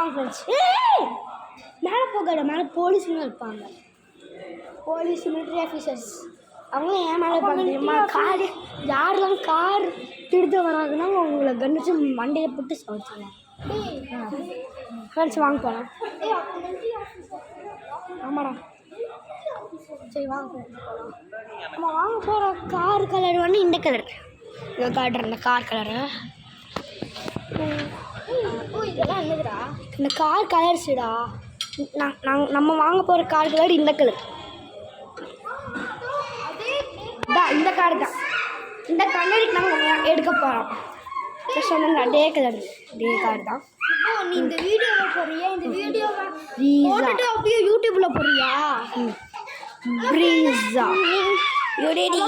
வாங்க ஃப்ரெண்ட்ஸ். மேலே போகாத, மேலே போலீஸுங்க இருப்பாங்க. போலீஸ் மிலிட்ரி ஆஃபீஸர்ஸ் அவங்களும் ஏன் மேலே இருப்பாங்க தெரியுமா? கார் யாரெல்லாம் கார் திருட வராதுன்னா அவங்கள கண்டிச்சு மண்டையை போட்டு சமைச்சிடலாம். ஃப்ரெண்ட்ஸ் வாங்க போகலாம். ஆமாடா சரி வாங்க போகலாம். நம்ம வாங்க போகிற கார் கலர் வந்து இந்த கலர். இதை காட்டுறேன் இந்த கார் கலரு. இதெல்லாம் என்னதுடா? இந்த கார் கலர்ஸுடா. நம்ம வாங்க போகிற கார் கலர் இந்த கலர் தான். இந்த கார் தான். இந்த கலருக்கு நாங்கள் எடுக்க போகிறோம். சொன்ன அதே கலர் அதே கார் தான். நீ இந்த வீடியோவை போடுறியா? இந்த வீடியோவை போட்டுட்டு அப்படியே யூடியூப்ல போடுறியா? ப்ரீஸா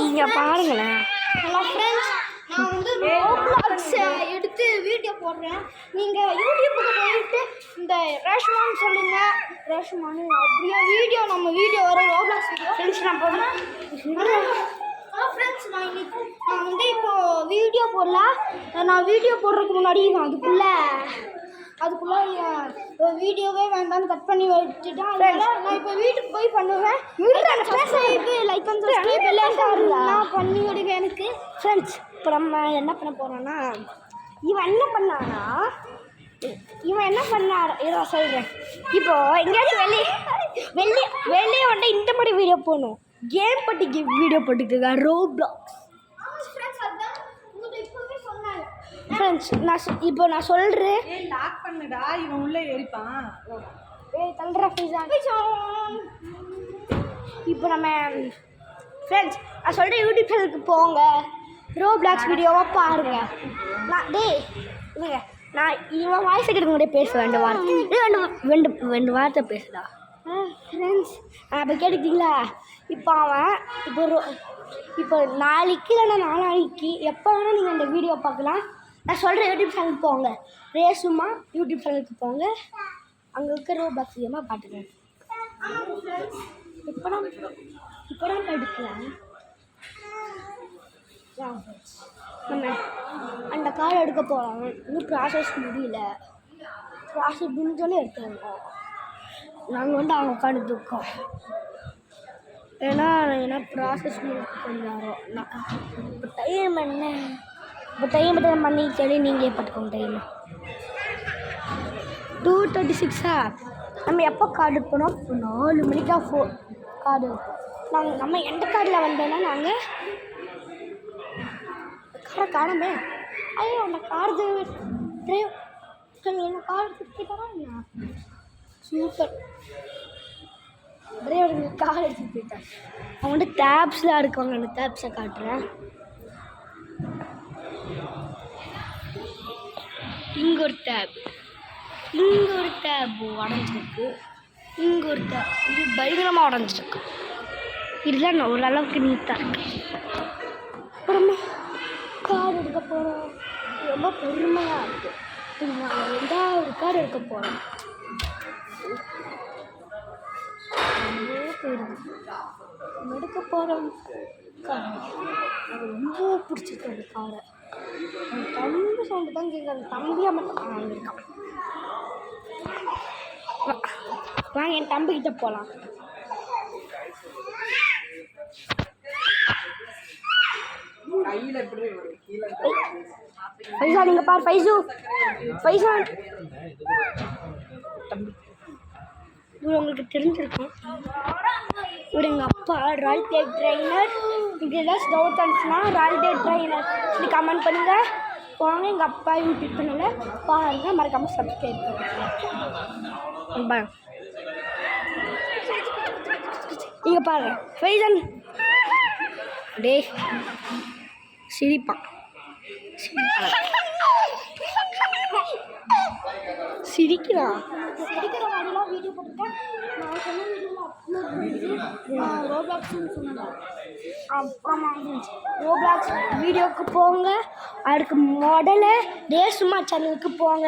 இங்கே பாருங்களேன். ஹலோ ஃப்ரெண்ட்ஸ், நான் வந்து ரோப்ளாக்ஸ் எடுத்து வீடியோ போடுறேன். நீங்கள் யூடியூப்புக்கு போயிட்டு இந்த ரேஷ்மான்னு சொல்லுங்கள். ரேஷ்மானு அப்படியே வீடியோ நம்ம வீடியோ வரும் ரோப்ளாக்ஸ் வீடியோ. ஃப்ரெண்ட்ஸ் நான் போடுறேன். ஃப்ரெண்ட்ஸ் நான் வந்து இப்போது வீடியோ போடல. நான் வீடியோ போடுறதுக்கு முன்னாடி அதுக்குள்ளே வீடியோவே வேண்டாம்னு கட் பண்ணி வச்சுட்டேன். அதனால் நான் இப்போ வீட்டுக்கு போய் பண்ணுவேன். லைக் நான் பண்ணி விடுங்க எனக்கு. ஃப்ரெண்ட்ஸ் இப்போ நம்ம என்ன பண்ண போகிறோன்னா, இவன் என்ன பண்ணானா இதை சொல்கிறேன். இப்போது எங்கேயாச்சும் வெளியே வந்து இந்த மாதிரி வீடியோ போகணும். கேம் பட்டிக்கு வீடியோ போட்டுக்கோங்க. ரோப்ளாக்ஸ் ஃப்ரெண்ட்ஸ் நான் சொல்கிறேன். லாக் பண்ணுடா, இவன் உள்ளே ஏறிப்பான். தள்ளுற இப்போ நம்ம ஃப்ரெண்ட்ஸ் நான் சொல்கிறேன், யூடியூப் சேனலுக்கு போங்க, ரோப்ளாக்ஸ் வீடியோவாக பாருங்க. நான் இவன் வாய்ஸ் எடுக்க கூட பேசுவேன். ரெண்டு வார்த்தை பேசுடா ஃப்ரெண்ட்ஸ். இப்போ கேட்டுக்கிட்டீங்களா? இப்போ நாளைக்கு இல்லைன்னா நாளைக்கு எப்போ வேணால் நீங்கள் அந்த வீடியோ பார்க்கலாம். நான் சொல்கிறேன், யூடியூப் சேனலுக்கு போங்க. ரேசுமா யூடியூப் சேனலுக்கு போங்க. அங்கே இருக்க ரோப்ளாக்ஸ் வீடியோமாக பார்த்துக்கேன். இப்போ தான் எடுக்கலாம். நம்ம அந்த கார் எடுக்க போகிறோம். இன்னும் ப்ராசஸ் முடியல. ப்ராசஸ் முடிஞ்சோன்னே எடுத்துருக்கோம். நாங்கள் வந்து அவங்க உட்காந்துருக்கோம். ஏன்னா ப்ராசஸ் முடிக்க கொஞ்சம் நேரம். இப்போ டைம் என்ன? இப்போ டைம் பண்ணி சரி நீங்கள் பார்த்துக்கோங்க. டைம் 2:36. நம்ம எப்போ கார்டு எடுப்போம்? 4 மணிக்கா கார்டு எடுப்போம். நம்ம எந்த கார்டில் வந்தோன்னா நாங்கள் காணமே. ஐயோ அந்த கார்டு என்ன கார்டு கொடுத்துட்டாரா என்ன? சூப்பர் டிரைவர் கார் எடுத்துகிட்டு போயிட்டார். அவங்க வந்து டேப்ஸ்லாம் இருக்காங்க. அந்த டேப்ஸை காட்டுறேன். இங்கே ஒரு டேப் உடஞ்சிருக்கு. இங்கே ஒரு டேப் இது பயங்கரமாக உடஞ்சிருக்கு. இதுதான் ஓரளவுக்கு நீட்டாக இருக்குது. அப்புறமா கார் எடுக்க போகிறோம். ரொம்ப பெருமையாக இருக்குது. நாங்கள் 2வது கார் எடுக்க போகிறோம். எடுக்க போகிறோம் கார். எனக்கு ரொம்ப பிடிச்சிருக்கு அந்த காரை. என் தம்பி சவுண்டு தான் கேட்குறது. தம்பியாக மட்டும் வாங்கியிருக்கான். வாங்க என் தம்பிக்கிட்ட போகலாம். பைசா நீங்கள் பார். பைசா தம்பி இவர் உங்களுக்கு தெரிஞ்சிருக்கும். இவர் எங்கள் அப்பா ராயல் டேட் ட்ரைனர். இது ஏதாச்சும் டவுட் இருந்துச்சுன்னா ராயல் டேட் ட்ரைனர் இப்படி கமெண்ட் பண்ணுங்கள். வாங்க எங்கள் அப்பா யூடியூப் சேனலை பாருங்கள். மறக்காமல் சப்ஸ்கிரைப் பண்ணுங்கள். இங்கே பாருங்க ஃபைசன் டே சிரிப்பான். சிரிக்கிறான். சிரிக்கிற மாதிரிலாம் வீடியோ போட்டுருக்கேன். நான் சொன்ன வீடியோவில் ரோப்ளாக்ஸ்ன்னு சொன்னேன். ஆமாம் ரோப்ளாக்ஸ் வீடியோவுக்கு போங்க. அதுக்கு முதல்ல ரேஸ்மா சேனலுக்கு போங்க.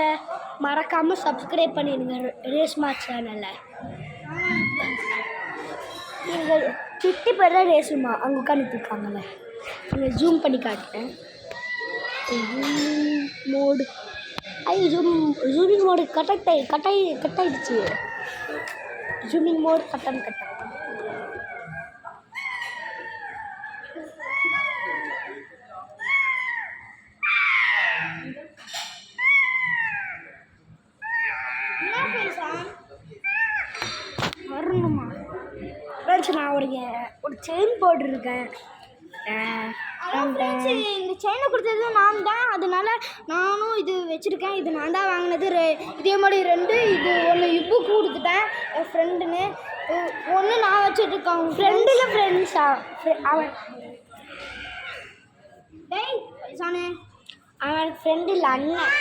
மறக்காமல் சப்ஸ்கிரைப் பண்ணிடுங்க ரேஸ்மா சேனலை. நீங்கள் கிட்டி பேர் தான் ரேஸ்மா அங்கே உட்காந்துருக்காங்கல்ல. நீங்கள் ஜூம் பண்ணி காட்டுறேன். மோடு ஜூமிங் மோடு கட்டாயிடுச்சு. ஜூமிங் மோடு கட்டம். வரணுமா ஃப்ரெண்ட்ஸ்? நான் ஒரு செயின் போட்டிருக்கேன். இந்த செயினை கொடுத்தது நான் தான், அதனால நானும் இது வச்சுருக்கேன். இது நான் தான் வாங்கினது. இதே மாதிரி 2 இது ஒன்று இப்பு கொடுத்துட்டேன் என் ஃப்ரெண்டுன்னு. ஒன்று நான் வச்சுட்ருக்கேன். ஃப்ரெண்டில் ஃப்ரெண்ட்ஸா அவன் சானே அவன் ஃப்ரெண்டு இல்லை அண்ணன்.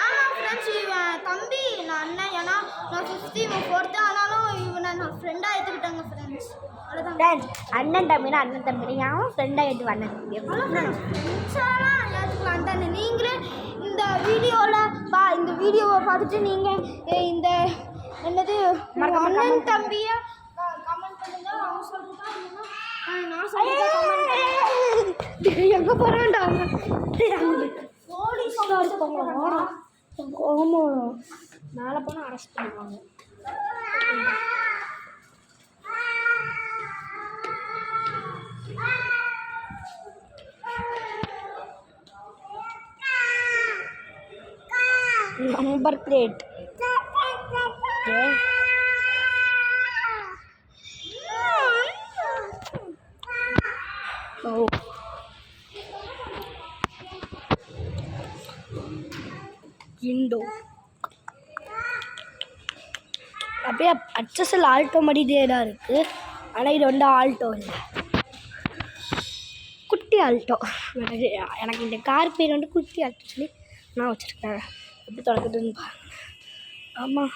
ஆமாம் ஃப்ரெண்ட்ஸ், இவன் தம்பி நான் அண்ணன். ஏன்னா நான் 5th இவன் 4th, ஆனாலும் இவனை நான் ஃப்ரெண்டாக எடுத்துக்கிட்டாங்க ஃப்ரெண்ட்ஸ். அவ்வளோதான் ஃப்ரெண்ட்ஸ். அண்ணன் தம்பினா யாரும் ஃப்ரெண்டாக எடுத்து அண்ணன் தம்பி ஃப்ரெண்ட்ஸெல்லாம் ஏற்றுக்கலாம் தானே. நீங்களே இந்த வீடியோவை பார்த்துட்டு நீங்கள் இந்த என்னது அண்ணன் தம்பியை கமெண்ட் பண்ணுங்க. அவங்க சொல்லிட்டு நான் சொல்லிட்டு எங்கே போகிறான்டா போலீஸாக இருப்பாங்க. ஆமாம், மேலே போனால் அரெஸ்ட் பண்ணுவாங்க. நம்பர் பிளேட் விண்டோ அப்படியே HSL ஆல்டோ மாதிரியே தான் இருக்குது. ஆனால் இது வந்து ஆல்டோ இல்லை, குட்டி ஆல்டோ. எனக்கு இந்த கார் பேர் வந்து குட்டி ஆல்டோ சொல்லி நான் வச்சுருக்கேன். எப்படி தொடக்குதுன்னு பாருங்க. ஆமாம்,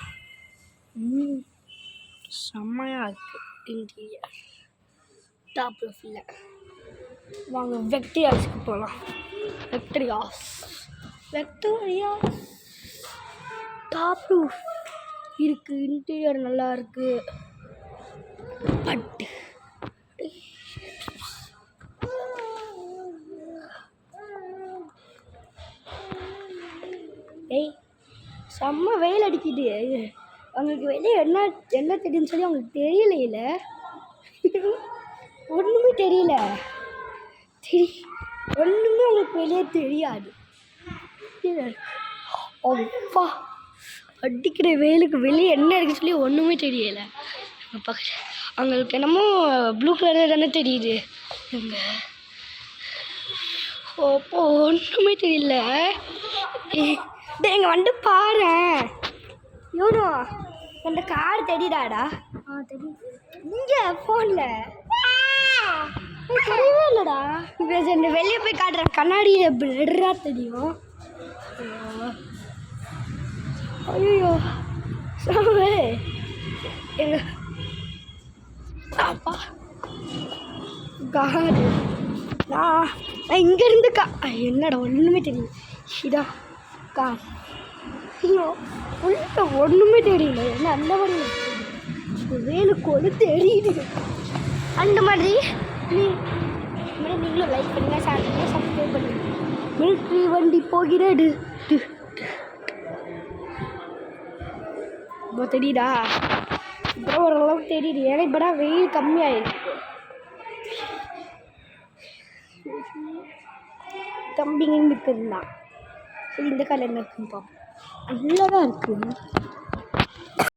செம்மையாக இருக்குது இன்டீரியர். டாப் இல்லை. வாங்க வெக்டரியாஸ்க்கு போகலாம். வெக்டரியாஸ் டாப் ரூஃப் இருக்குது. இன்டீரியர் நல்லா இருக்குது. பட்டு செம்ம வெயில் அடிக்குது. அவங்களுக்கு வெளியே என்ன தெரியும்னு சொல்லி அவங்களுக்கு தெரியல. ஒன்றுமே தெரியல. ஒன்றுமே அவங்களுக்கு வெளியே தெரியாது. அப்பா, அடிக்கிற வெயிலுக்கு வெளியே என்ன இருக்குன்னு சொல்லி ஒன்றுமே தெரியலை. பக்கத்தில் அவங்களுக்கு என்னமோ ப்ளூ கலர் தானே தெரியுது. அப்போ ஒன்றுமே தெரியல. இங்கே வந்து பாரு, இவனோ அந்த கார் தெரியுதாடா? தெரியும். இங்கே ஃபோனில் தெரியவே இல்லைடா. இந்த வெளியே போய் காட்டுற கண்ணாடியில் பிளர்ரா தெரியும். ஐயோ சாமி, எங்க அப்பா காரு. நான் இங்கேருந்து என்னடா ஒன்றுமே தெரியல. இதான் கார். ஐயோ ஒன்றுமே தெரியல. என்ன அந்த மாதிரி வேலுக்கு ஒன்று தெரியுது. அந்த மாதிரி நீங்களும் லைக் பண்ணுங்கள், ஷேர் பண்ணுங்கள், சப்ஸ்கிரைப் பண்ணுங்கள். மிலிட்ரி வண்டி போகிறது. இப்போ தெரியுதா? இப்போ ஓரளவுக்கு தெரியுது. ஏன்னா இப்போ தான் வெயில் கம்மியாயிருக்கு. தம்பிங்க இருக்குதுதான். சரி, இந்த காலம் என்ன இருக்குன்னு பார்ப்போம். நல்லா தான் இருக்குது.